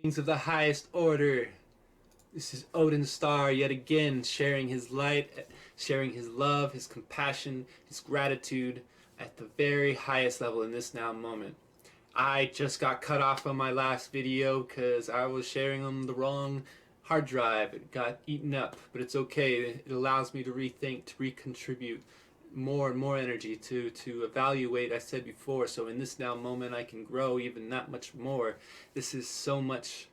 Beings of the highest order. This is Odin Starr yet again sharing his light, sharing his love, his compassion, his gratitude at the very highest level in this now moment. I just got cut off on my last video because I was sharing on the wrong hard drive. It got eaten up, but it's okay. It allows me to rethink, to recontribute more and more energy to evaluate. I said before, so in this now moment I can grow even that much more. This is so much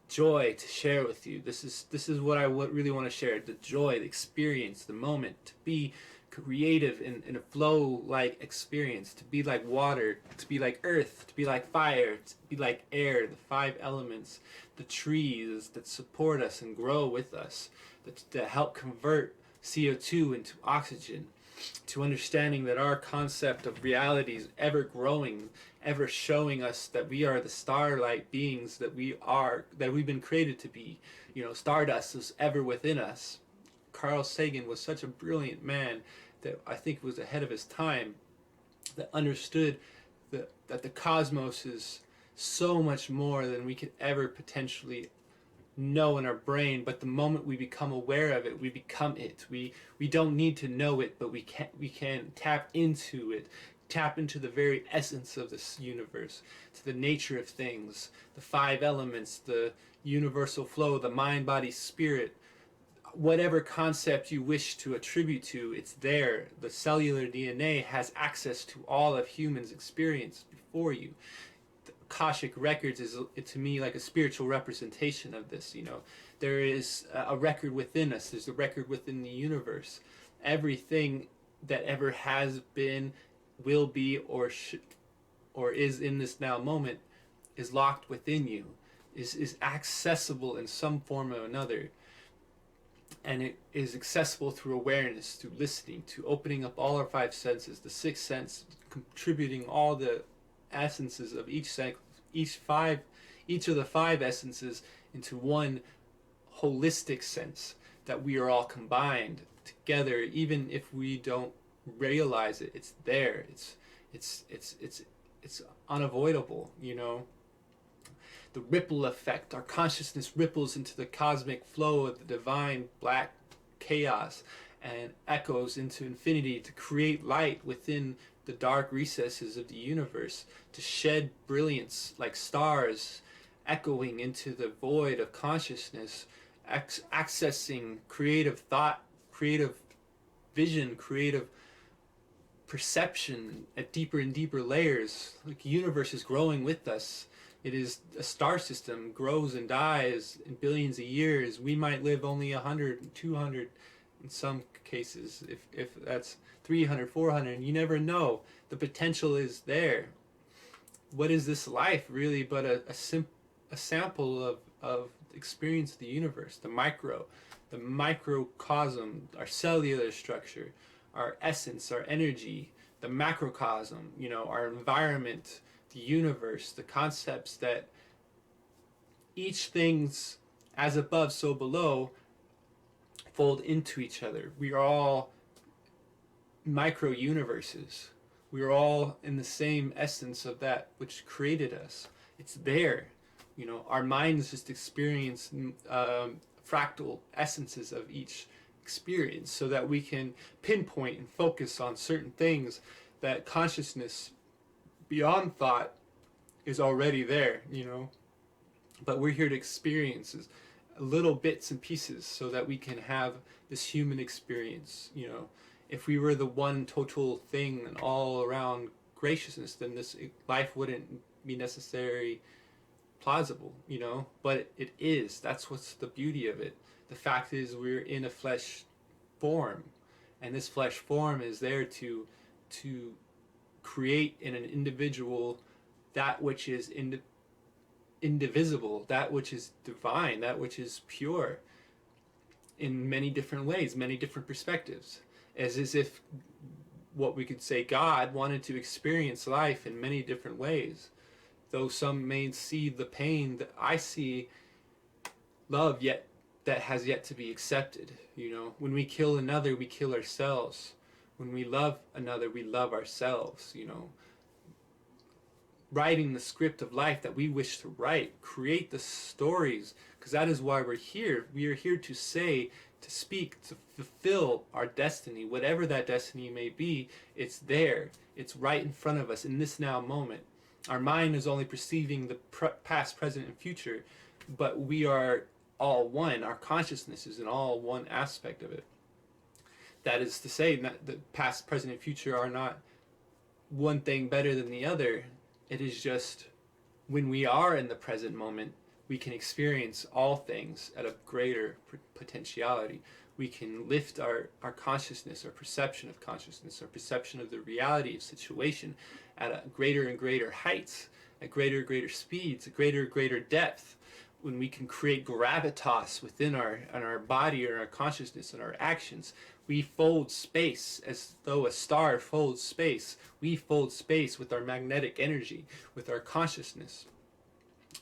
joy to share with you. This is what I really want to share: the joy, the experience, the moment, to be creative in a flow-like experience, to be like water, to be like earth, to be like fire, to be like air, the five elements, the trees that support us and grow with us, that help convert CO2 into oxygen, to understanding that our concept of reality is ever growing, ever showing us that we are the starlight beings that we are, that we've been created to be. Stardust is ever within us. Carl Sagan was such a brilliant man that I think was ahead of his time, that understood that the cosmos is so much more than we could ever potentially know in our brain. But the moment we become aware of it, we become it. We don't need to know it, but we can tap into it, tap into the very essence of this universe, to the nature of things, the five elements, the universal flow, the mind, body, spirit. Whatever concept you wish to attribute to, it's there. The cellular DNA has access to all of humans' experience before you. The Akashic Records is, to me, like a spiritual representation of this. There is a record within us. There's a record within the universe. Everything that ever has been, will be, or is in this now moment is locked within you, is accessible in some form or another. And it is accessible through awareness, through listening, to opening up all our five senses, the sixth sense contributing all the essences of each of the five essences into one holistic sense, that we are all combined together. Even if we don't realize it, it's there. It's unavoidable. The ripple effect. Our consciousness ripples into the cosmic flow of the divine black chaos and echoes into infinity to create light within the dark recesses of the universe, to shed brilliance like stars echoing into the void of consciousness, accessing creative thought, creative vision, creative perception at deeper and deeper layers. Like the universe is growing with us. It is a star system, grows and dies in billions of years. We might live only 100, 200 in some cases, if that's 300, 400. You never know. The potential is there. What is this life really but a sample of the experience of the universe, the microcosm, our cellular structure, our essence, our energy, the macrocosm, our environment, the universe, the concepts that each thing's as above, so below, fold into each other. We are all micro universes. We are all in the same essence of that which created us. It's there. Our minds just experience fractal essences of each experience, so that we can pinpoint and focus on certain things. That consciousness beyond thought is already there, but we're here to experience little bits and pieces so that we can have this human experience. If we were the one total thing and all around graciousness, then this life wouldn't be necessarily plausible, but it is. That's what's the beauty of it. The fact is, we're in a flesh form, and this flesh form is there to create in an individual that which is indivisible, that which is divine, that which is pure, in many different ways, many different perspectives. As if what we could say God wanted to experience life in many different ways. Though some may see the pain, that I see love yet that has yet to be accepted. When we kill another, we kill ourselves. When we love another, we love ourselves. writing the script of life that we wish to write, create the stories, because that is why we're here. We are here to say, to speak, to fulfill our destiny, whatever that destiny may be. It's there, it's right in front of us in this now moment. Our mind is only perceiving the past, present, and future, but we are all one. Our consciousness is in all one aspect of it. That is to say, that the past, present, and future are not one thing better than the other. It is just when we are in the present moment, we can experience all things at a greater potentiality. We can lift our consciousness, our perception of consciousness, our perception of the reality of situation at a greater and greater heights, at greater and greater speeds, at greater and greater depth. When we can create gravitas within our body or our consciousness and our actions, we fold space as though a star folds space. We fold space with our magnetic energy, with our consciousness.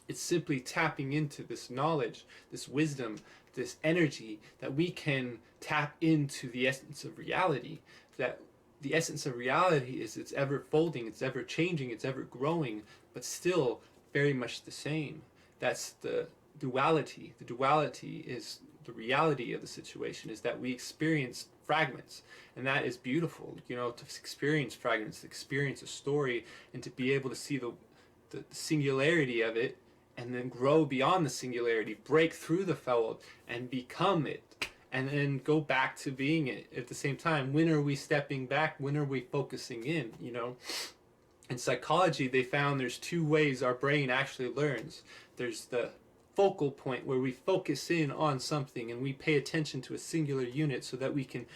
It's simply tapping into this knowledge, this wisdom, this energy that we can tap into the essence of reality. That the essence of reality is it's ever folding, it's ever changing, it's ever growing, but still very much the same. That's the duality. The duality is the reality of the situation, is that we experience fragments, and that is beautiful. To experience fragments, to experience a story, and to be able to see the singularity of it, and then grow beyond the singularity, break through the fold, and become it, and then go back to being it at the same time. When are we stepping back? When are we focusing in? In psychology, they found there's two ways our brain actually learns. There's the focal point where we focus in on something and we pay attention to a singular unit so that we can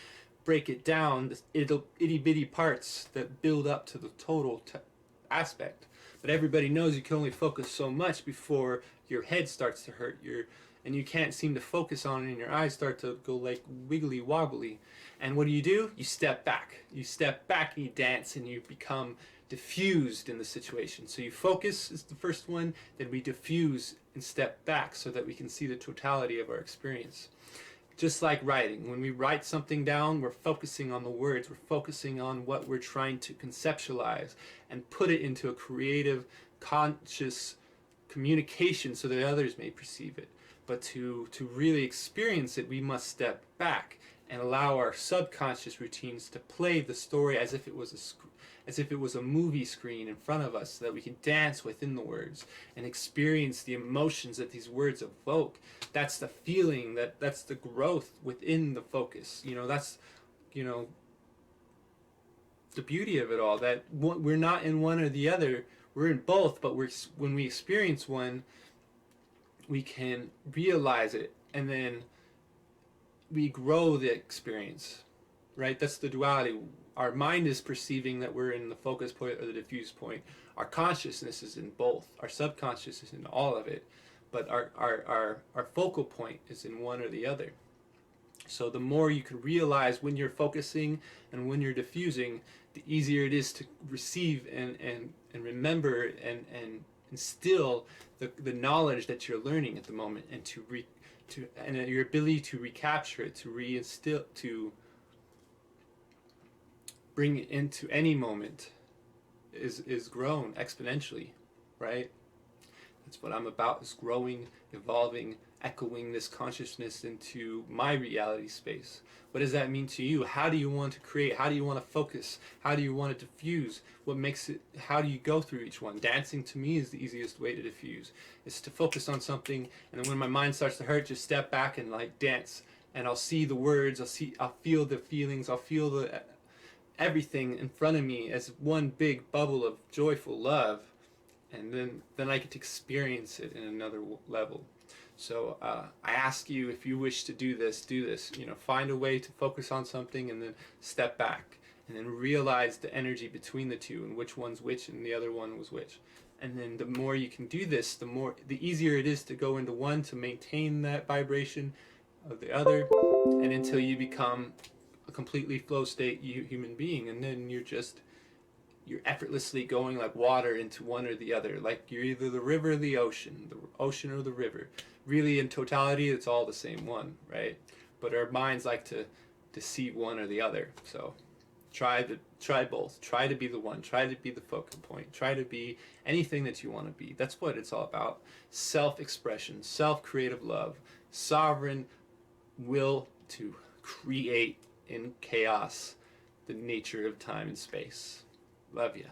break it down, the itty bitty parts that build up to the total aspect. But everybody knows you can only focus so much before your head starts to hurt, and you can't seem to focus on it, and your eyes start to go like wiggly wobbly. And what do? You step back. You step back and you dance and you become diffused in the situation. So you focus is the first one, then we diffuse and step back so that we can see the totality of our experience. Just like writing, when we write something down, we're focusing on the words, we're focusing on what we're trying to conceptualize and put it into a creative, conscious communication so that others may perceive it. But to really experience it, we must step back and allow our subconscious routines to play the story as if it was a movie screen in front of us, so that we can dance within the words and experience the emotions that these words evoke. That's the feeling, that's the growth within the focus. That's the beauty of it all, that we're not in one or the other, we're in both, but when we experience one, we can realize it, and then we grow the experience, right? That's the duality. Our mind is perceiving that we're in the focus point or the diffuse point. Our consciousness is in both. Our subconscious is in all of it, but our focal point is in one or the other. So the more you can realize when you're focusing and when you're diffusing, the easier it is to receive and remember and instill the knowledge that you're learning at the moment, and and your ability to recapture it, to reinstill, to bring it into any moment is grown exponentially, right? That's what I'm about, is growing, evolving, echoing this consciousness into my reality space. What does that mean to you? How do you want to create? How do you want to focus? How do you want to diffuse? What makes it, how do you go through each one? Dancing to me is the easiest way to diffuse. It's to focus on something, and then when my mind starts to hurt, just step back and like dance. And I'll see the words, I'll feel the feelings, I'll feel everything in front of me as one big bubble of joyful love. And then I get to experience it in another level. So I ask you, if you wish to do this. Find a way to focus on something and then step back, and then realize the energy between the two and which one's which and the other one was which. And then the more you can do this, the easier it is to go into one, to maintain that vibration of the other, and until you become a completely flow state human being, and then you're effortlessly going like water into one or the other. Like you're either the river or the ocean or the river. Really, in totality, it's all the same one, right? But our minds like to see one or the other. So Try both. Try to be the one. Try to be the focal point. Try to be anything that you want to be. That's what it's all about. Self-expression, self-creative love, sovereign will to create in chaos the nature of time and space. Love ya.